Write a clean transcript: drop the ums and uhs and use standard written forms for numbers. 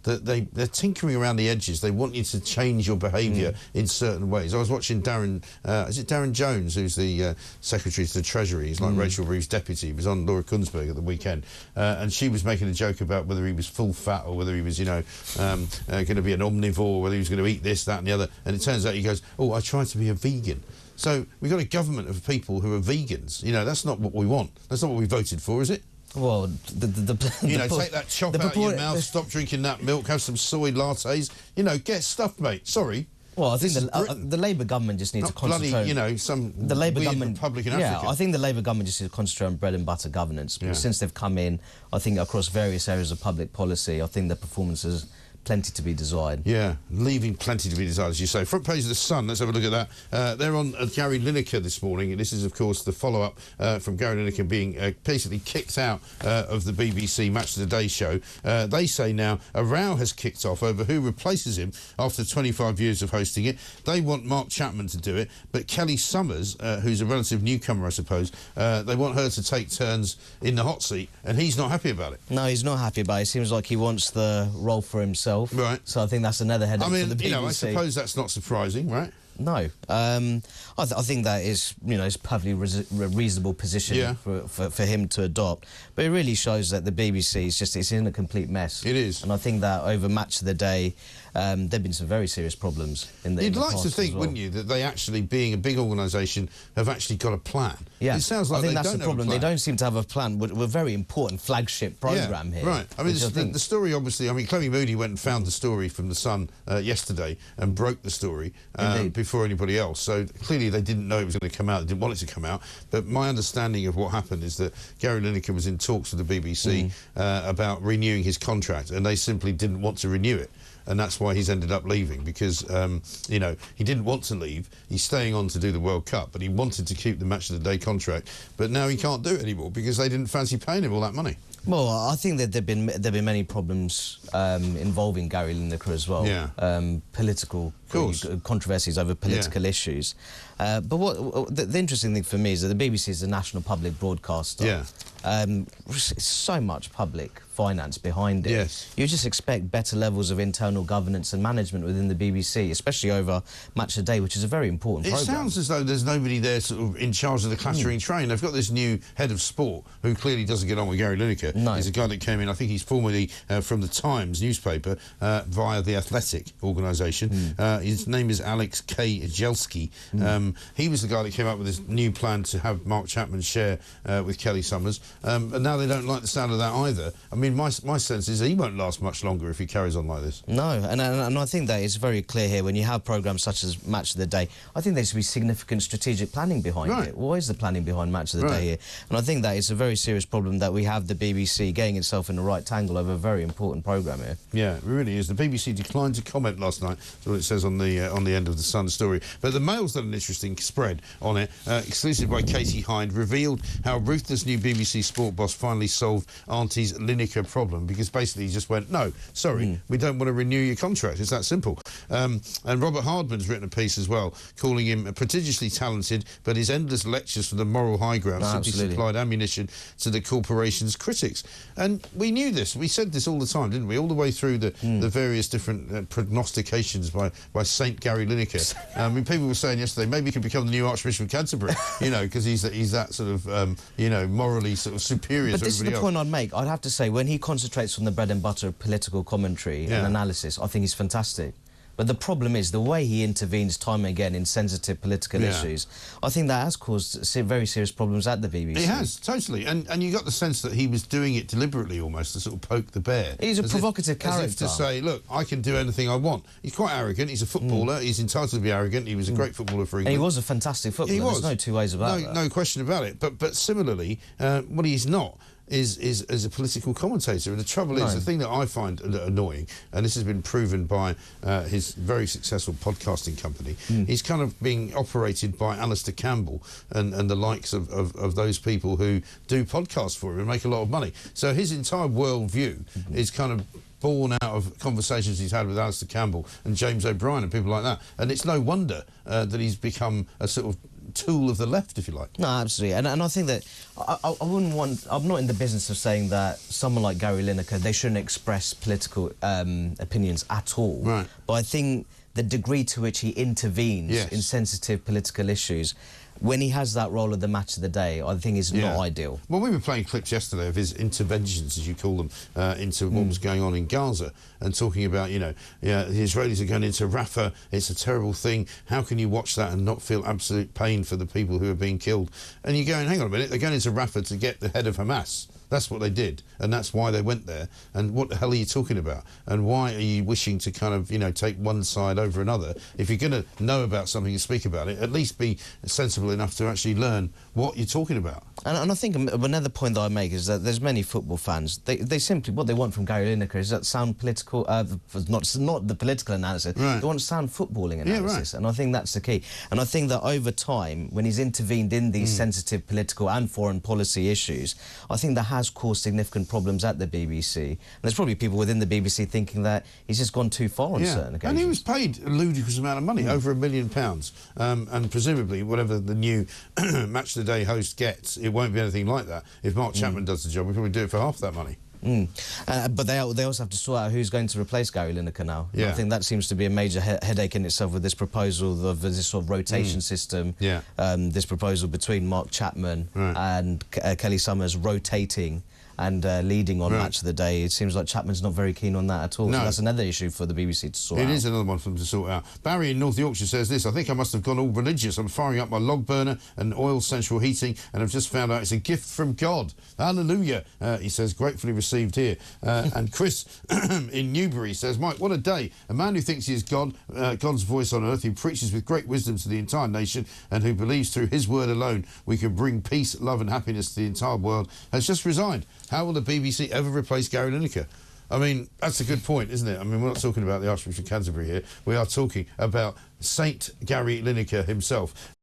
that they're tinkering around the edges. They want you to change your behaviour in certain ways. I was watching Darren, is it Darren Jones, who's the Secretary to the Treasury? He's like Rachel Reeves' deputy. He was on Laura Kunsberg at the weekend, and she was making a joke about whether he was full fat or whether he was, going to be an omnivore, whether he was going to eat this, that and the other. And it turns out he goes, oh, I try to be a vegan. So we've got a government of people who are vegans. That's not what we want. That's not what we voted for, is it? Well, take that chop out of your mouth, stop drinking that milk, have some soy lattes. Get stuffed, mate. Sorry. Well, I think the Labour government just needs to concentrate. Bloody, the Labour government, Republic in Africa. I think the Labour government just needs to concentrate on bread and butter governance. Because since they've come in, I think across various areas of public policy, I think their performance has plenty to be desired. Yeah, leaving plenty to be desired, as you say. Front page of The Sun, let's have a look at that. They're on Gary Lineker this morning, and this is, of course, the follow-up from Gary Lineker being basically kicked out of the BBC Match of the Day show. They say now a row has kicked off over who replaces him after 25 years of hosting it. They want Mark Chapman to do it, but Kelly Summers, who's a relative newcomer, I suppose, they want her to take turns in the hot seat, and he's not happy about it. No, he's not happy about it. It seems like he wants the role for himself. Right. So I think that's another headache for the BBC. I suppose that's not surprising, right? No. I think that is, it's a perfectly reasonable position for him to adopt. But it really shows that the BBC is it's in a complete mess. It is. And I think that over Match of the Day, there have been some very serious problems in the You'd like to think, wouldn't you, that they actually, being a big organisation, have actually got a plan. Yeah. It sounds like I think that's the problem. They don't seem to have a plan. We're a very important flagship programme here. Right. I mean, the story, obviously, Chloe Moody went and found the story from The Sun yesterday and broke the story before anybody else. So clearly they didn't know it was going to come out. They didn't want it to come out. But my understanding of what happened is that Gary Lineker was in talks with the BBC about renewing his contract, and they simply didn't want to renew it. And that's why he's ended up leaving, because, he didn't want to leave. He's staying on to do the World Cup, but he wanted to keep the Match of the Day contract. But now he can't do it anymore because they didn't fancy paying him all that money. Well, I think that there've been many problems involving Gary Lineker as well. Yeah. Political controversies over political issues. But the interesting thing for me is that the BBC is a national public broadcaster. Yeah. So much public finance behind it. Yes. You just expect better levels of internal governance and management within the BBC, especially over Match of the Day, which is a very important programme. It sounds as though there's nobody there sort of in charge of the clattering train. They've got this new head of sport who clearly doesn't get on with Gary Lineker. No. He's a guy that came in, I think he's formerly from the Times newspaper via the Athletic organisation. His name is Alex K. Jelski. He was the guy that came up with this new plan to have Mark Chapman share with Kelly Summers. And now they don't like the sound of that either. I mean, my sense is he won't last much longer if he carries on like this. No, and I think that it's very clear here when you have programmes such as Match of the Day. I think there should be significant strategic planning behind it. What is the planning behind Match of the Day here? And I think that it's a very serious problem that we have the BBC getting itself in the right tangle over a very important programme here. Yeah, it really is. The BBC declined to comment last night. That's what it says on the end of the Sun story. But the Mail's done an interesting spread on it. Exclusive by Katie Hind, revealed how ruthless new BBC Sport boss finally solved Auntie's Lineker problem, because basically he just went, no, sorry, we don't want to renew your contract. It's that simple. And Robert Hardman's written a piece as well, calling him prodigiously talented, but his endless lectures from the moral high ground simply supplied ammunition to the corporation's critics. And we knew this. We said this all the time, didn't we? All the way through the various different prognostications by Saint Gary Lineker. I mean, people were saying yesterday, maybe he could become the new Archbishop of Canterbury, because he's that sort of, morally sort of superior to everybody else. But this is the point I'd make. I'd have to say, when he concentrates on the bread and butter of political commentary and analysis, I think he's fantastic. But the problem is the way he intervenes time and again in sensitive political issues. I think that has caused very serious problems at the BBC. It has, totally. And you got the sense that he was doing it deliberately almost to sort of poke the bear. He's a provocative character. As if to say, look, I can do anything I want. He's quite arrogant. He's a footballer. He's entitled to be arrogant. He was a great footballer for England. And he was a fantastic footballer. He was. There's no two ways about that. No question about it. But similarly, what he's not is a political commentator. And the trouble is, the thing that I find annoying, and this has been proven by his very successful podcasting company, he's kind of being operated by Alistair Campbell and the likes of those people who do podcasts for him and make a lot of money. So his entire worldview is kind of born out of conversations he's had with Alistair Campbell and James O'Brien and people like that. And it's no wonder that he's become a sort of tool of the left, if you like. No, absolutely. And I think that I wouldn't want... I'm not in the business of saying that someone like Gary Lineker, they shouldn't express political opinions at all. Right. But I think the degree to which he intervenes in sensitive political issues, when he has that role of the match of the day, I think is not ideal. Well, we were playing clips yesterday of his interventions, as you call them, into what was going on in Gaza, and talking about, the Israelis are going into Rafah, it's a terrible thing, how can you watch that and not feel absolute pain for the people who are being killed? And you're going, hang on a minute, they're going into Rafah to get the head of Hamas. That's what they did, and that's why they went there. And what the hell are you talking about? And why are you wishing to kind of, take one side over another? If you're going to know about something and speak about it, at least be sensible enough to actually learn what you're talking about. And I think another point that I make is that there's many football fans, they simply, what they want from Gary Lineker is that sound political, not the political analysis, they want sound footballing analysis, and I think that's the key. And I think that over time, when he's intervened in these sensitive political and foreign policy issues, I think that has caused significant problems at the BBC. And there's probably people within the BBC thinking that he's just gone too far on certain occasions. And he was paid a ludicrous amount of money, over £1 million, and presumably whatever the new Match of the Day host gets, it won't be anything like that. If Mark Chapman does the job, we'll probably do it for half that money. But they also have to sort out who's going to replace Gary Lineker now. I think that seems to be a major headache in itself with this proposal of this sort of rotation system. This proposal between Mark Chapman and Kelly Summers rotating and leading on Match of the Day. It seems like Chapman's not very keen on that at all. No. So that's another issue for the BBC to sort out. It is another one for them to sort out. Barry in North Yorkshire says this: I think I must have gone all religious. I'm firing up my log burner and oil central heating, and I've just found out it's a gift from God. Hallelujah, he says, gratefully received here. And Chris in Newbury says, Mike, what a day. A man who thinks he is God, God's voice on earth, who preaches with great wisdom to the entire nation, and who believes through his word alone we can bring peace, love and happiness to the entire world, has just resigned. How will the BBC ever replace Gary Lineker? I mean, that's a good point, isn't it? I mean, we're not talking about the Archbishop of Canterbury here. We are talking about Saint Gary Lineker himself.